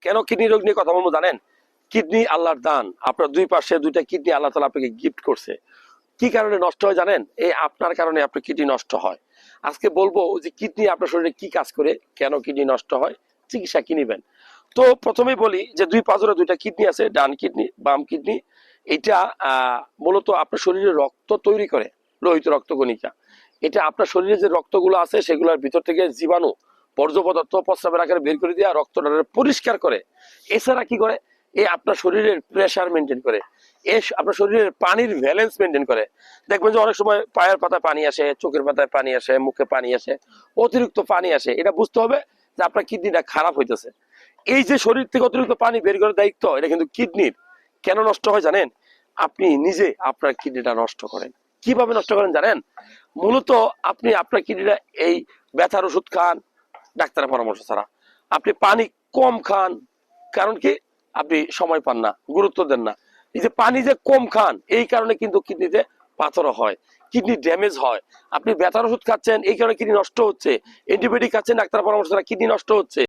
কেন কিডনি রোগ নিয়ে কথা বলবো জানেন? কিডনি আল্লাহর দান। আপনার দুই পাশে দুইটা কিডনি আল্লাহ তাআলা আপনাকে গিফট করছে। কি কারণে নষ্ট হয় জানেন? এই আপনার কারণে আপনার কিডনি নষ্ট হয়। আজকে বলবো যে কিডনি আপনার শরীরে কি কাজ করে, কেন কিডনি নষ্ট হয়, চিকিৎসা কি নিবেন। তো প্রথমেই বলি যে দুই পাঁজরে দুইটা কিডনি আছে, ডান কিডনি বাম কিডনি। এটা মূলত আপনার শরীরে রক্ত তৈরি করে, লোহিত রক্তকণিকা। এটা আপনার শরীরে যে রক্তগুলো আছে সেগুলোর ভিতর থেকে জীবাণু বর্জ্য পদার্থ প্রস্রাবের আকারে বের করে দিয়ে রক্তটা পরিষ্কার করে। এছাড়া কি করে, এ আপনার শরীরের প্রেসার মেনটেন করে, এ আপনার শরীরের পানির ব্যালেন্স মেনটেন করে। দেখবেন যে অনেক সময় পায়ের পাতায় পানি আসে, চোখের পাতায় পানি আসে, মুখে পানি আসে, অতিরিক্ত পানি আসে। এটা বুঝতে হবে যে আপনার কিডনিটা খারাপ হইতেছে। এই যে শরীর থেকে অতিরিক্ত পানি বের করার দায়িত্ব এটা কিন্তু কিডনির। কেন নষ্ট হয় জানেন? আপনি নিজে আপনার কিডনিটা নষ্ট করেন। কিভাবে নষ্ট করেন জানেন? মূলত আপনি আপনার কিডনিটা এই ব্যথার ওষুধ খান ডাক্তারের পরামর্শ ছাড়া, আপনি পানি কম খান, কারণ কি আপনি সময় পান না, গুরুত্ব দেন না। এই যে পানি যে কম খান এই কারণে কিন্তু কিডনিতে পাথর হয়, কিডনি ড্যামেজ হয়। আপনি ব্যথার ওষুধ খাচ্ছেন এই কারণে কিডনি নষ্ট হচ্ছে, অ্যান্টিবায়োটিক খাচ্ছেন ডাক্তার পরামর্শ ছাড়া কিডনি নষ্ট হচ্ছে।